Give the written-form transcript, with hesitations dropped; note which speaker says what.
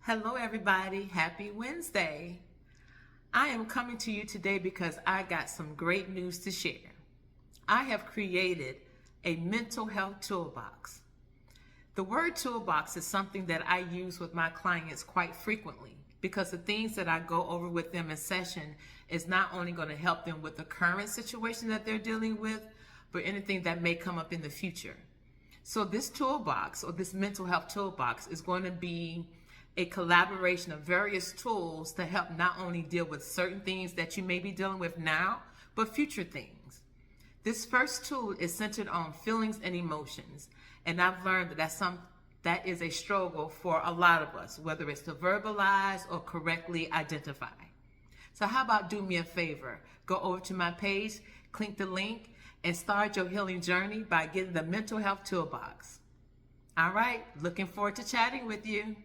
Speaker 1: Hello, everybody. Happy Wednesday. I am coming to you today because I got some great news to share. I have created a mental health toolbox. The word toolbox is something that I use with my clients quite frequently because the things that I go over with them in session is not only going to help them with the current situation that they're dealing with, but anything that may come up in the future. So this toolbox, or this mental health toolbox, is going to be a collaboration of various tools to help not only deal with certain things that you may be dealing with now, but future things. This first tool is centered on feelings and emotions, and I've learned that is a struggle for a lot of us, whether it's to verbalize or correctly identify. So how about do me a favor? Go over to my page, click the link, and start your healing journey by getting the mental health toolbox. All right, looking forward to chatting with you.